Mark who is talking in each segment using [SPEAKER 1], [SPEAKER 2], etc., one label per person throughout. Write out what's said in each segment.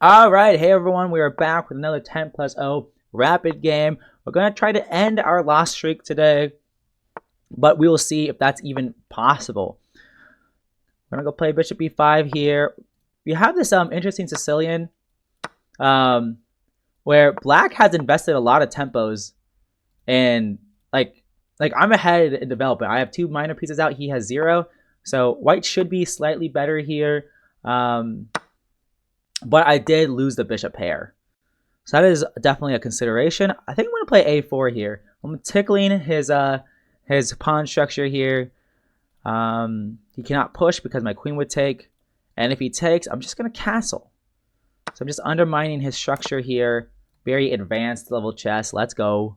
[SPEAKER 1] All right, hey everyone, we are back with another 10 plus 0 rapid game. We're going to try to end our loss streak today, but we will see if that's even possible. We're going to go play bishop e5 here. We have this interesting Sicilian where black has invested a lot of tempos, and like I'm ahead in development. I have 2 minor pieces out, he has 0, so white should be slightly better here. But I did lose the bishop pair. So that is definitely a consideration. I think I'm going to play a4 here. I'm tickling his pawn structure here. He cannot push because my queen would take. And if he takes, I'm just going to castle. So I'm just undermining his structure here. Very advanced level chess. Let's go.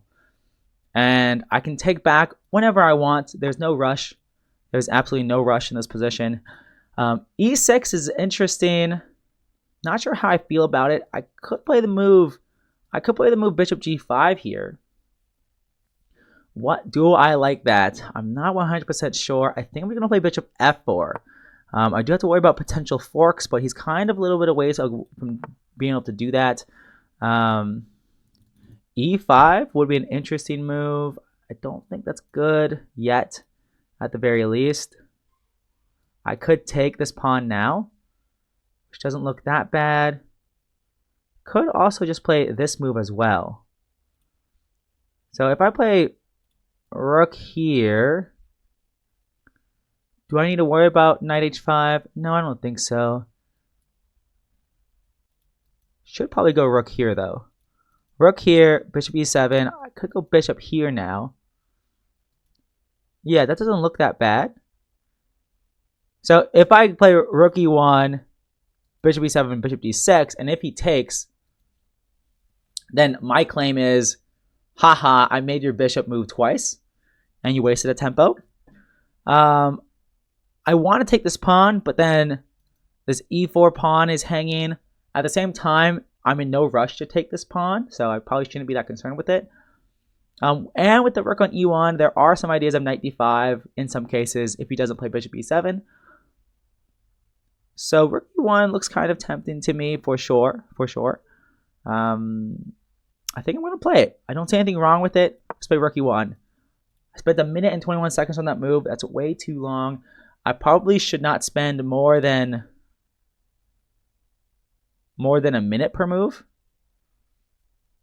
[SPEAKER 1] And I can take back whenever I want. There's no rush. There's absolutely no rush in this position. E6 is interesting. Not sure how I feel about it. I could play the move. Bishop g5 here. What do I like that? I'm not 100% sure. I think we're going to play bishop f4. I do have to worry about potential forks, but he's kind of a little bit away from being able to do that. E5 would be an interesting move. I don't think that's good yet, at the very least. I could take this pawn now, which doesn't look that bad. Could also just play this move as well. So if I play rook here, do I need to worry about knight h5? No, I don't think so. Should probably go rook here though. Rook here, bishop e7. I could go bishop here now. Yeah, that doesn't look that bad. So if I play rook e1, bishop e7, bishop d6, and if he takes, then my claim is, haha, I made your bishop move twice, and you wasted a tempo. I want to take this pawn, but then this e4 pawn is hanging. At the same time, I'm in no rush to take this pawn, so I probably shouldn't be that concerned with it. And with the rook on e1, there are some ideas of knight d5 in some cases if he doesn't play bishop e7. So rook e1 looks kind of tempting to me for sure. I think I'm going to play it. I don't see anything wrong with it. Let's play rook e1. I spent 1 minute and 21 seconds on that move. That's way too long. I probably should not spend more than a minute per move.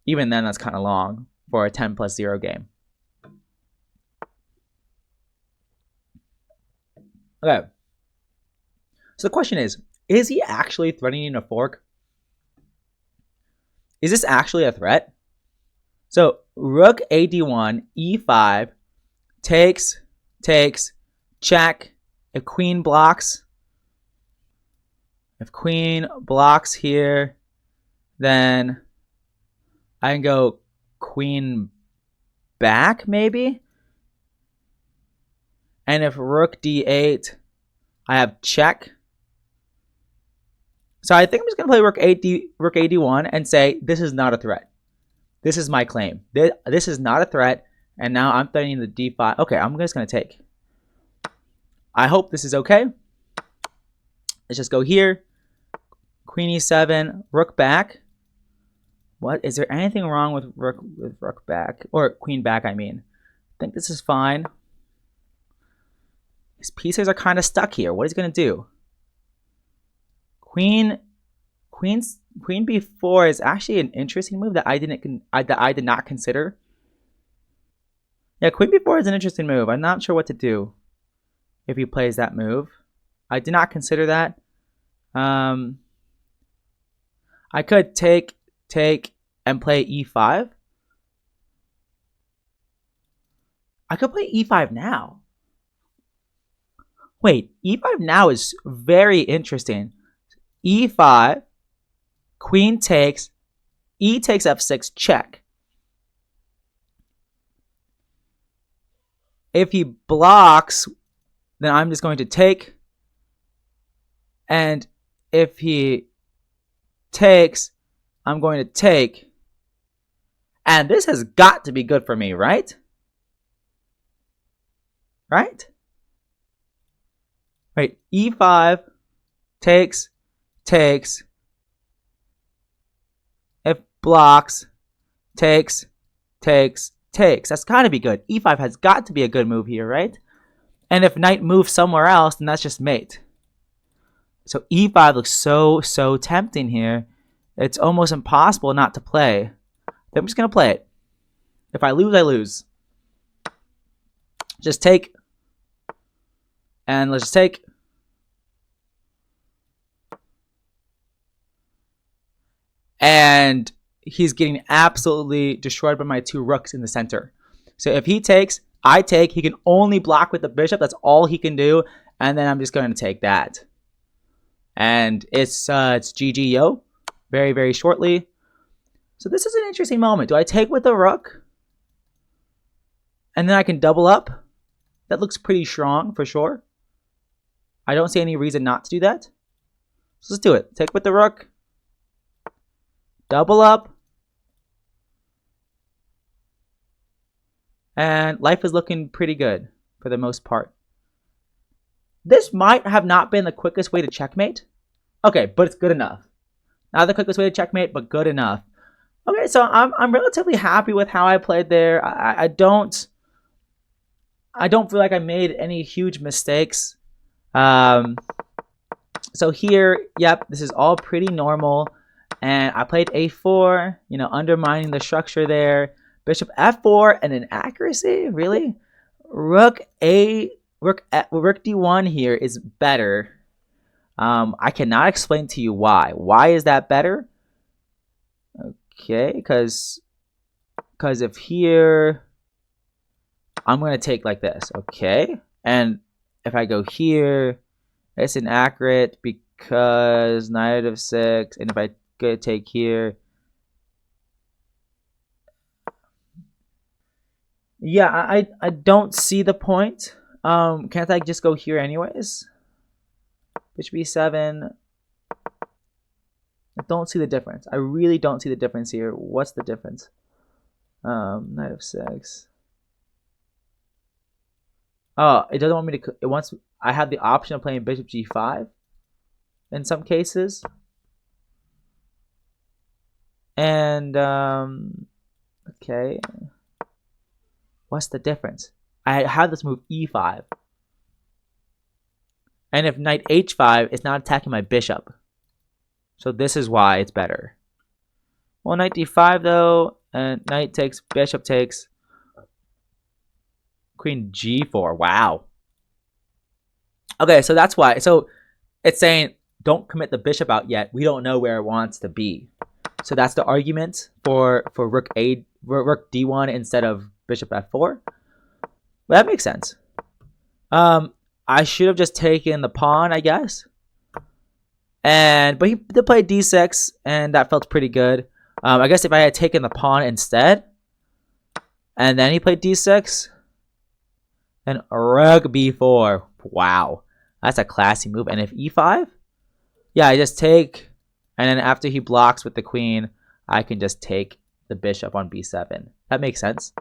[SPEAKER 1] Even then, that's kind of long for a 10 plus 0 game. Okay. So the question is he actually threatening a fork? Is this actually a threat? So rook a d1, e5, takes, check. If queen blocks, here, then I can go queen back maybe. And if rook d8, I have check. So I think I'm just going to play rook a d1 and say this is not a threat. This is my claim. This is not a threat, and now I'm threatening the d5. Okay, I'm just going to take. I hope this is okay. Let's just go here. Queen e7, rook back. What? Is there anything wrong with rook back? Or queen back, I mean. I think this is fine. His pieces are kind of stuck here. What is he going to do? Queen b4 is actually an interesting move that I did not consider. Yeah, queen b4 is an interesting move. I'm not sure what to do if he plays that move. I did not consider that. I could take and play e5. I could play e5 now. Wait, e5 now is very interesting. e5, queen takes, e takes f6, check. If he blocks, then I'm just going to take. And if he takes, I'm going to take. And this has got to be good for me, right? Right? Wait, e5, takes, blocks, takes, takes, takes. That's got to be good. E5 has got to be a good move here, right? And if knight moves somewhere else, then that's just mate. So E5 looks so tempting here. It's almost impossible not to play. I'm just going to play it. If I lose, I lose. Just take. And let's just take. And he's getting absolutely destroyed by my 2 rooks in the center. So if he takes, I take. He can only block with the bishop. That's all he can do. And then I'm just going to take that. And it's GG, yo. Very shortly. So this is an interesting moment. Do I take with the rook? And then I can double up? That looks pretty strong for sure. I don't see any reason not to do that. So let's do it. Take with the rook. Double up. And life is looking pretty good for the most part. This might have not been the quickest way to checkmate. Okay, but it's good enough. Not the quickest way to checkmate, but good enough. Okay, so I'm relatively happy with how I played there. I don't feel like I made any huge mistakes. So here, yep, this is all pretty normal. And I played a4, you know, undermining the structure there. Bishop f4 and an accuracy, really? Rook d1 here is better. I cannot explain to you why. Why is that better? Okay, because if here, I'm going to take like this, okay? And if I go here, it's inaccurate because knight of 6, and if I go take here, yeah, I don't see the point. Can't I just go here anyways? Bishop e7. I don't see the difference. I really don't see the difference here. What's the difference? Knight of 6. Oh, it doesn't want me to. It wants. I have the option of playing bishop g5 in some cases. And okay. What's the difference? I have this move e5. And if knight h5, it's not attacking my bishop. So this is why it's better. Well, knight d5 though, and knight takes, bishop takes, queen g4. Wow. Okay, so that's why. So it's saying don't commit the bishop out yet. We don't know where it wants to be. So that's the argument for rook d1 instead of bishop f4. Well, that makes sense. I should have just taken the pawn, I guess. But he did play d6, and that felt pretty good. I guess if I had taken the pawn instead, and then he played d6, then rook b4. Wow, that's a classy move. And if e5, yeah, I just take, and then after he blocks with the queen, I can just take the bishop on b7. That makes sense.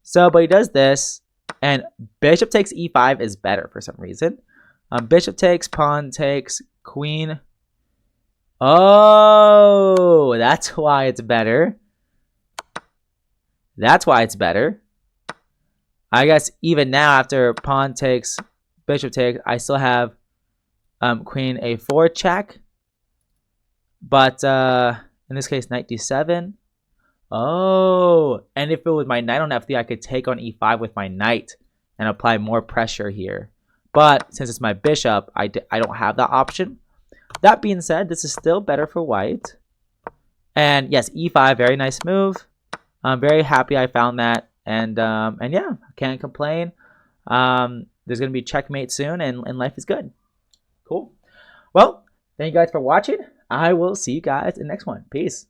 [SPEAKER 1] So, but he does this, and bishop takes e5 is better for some reason. Bishop takes, pawn takes, queen. Oh, that's why it's better. That's why it's better. I guess even now after pawn takes, bishop takes, I still have queen a4 check. But in this case, knight d7. Oh, and if it was my knight on f3, I could take on e5 with my knight and apply more pressure here. But since it's my bishop, I don't have that option. That being said, this is still better for white. And yes, e5, very nice move. I'm very happy I found that. And yeah, can't complain. There's going to be checkmate soon, and life is good. Cool. Well, thank you guys for watching. I will see you guys in the next one. Peace.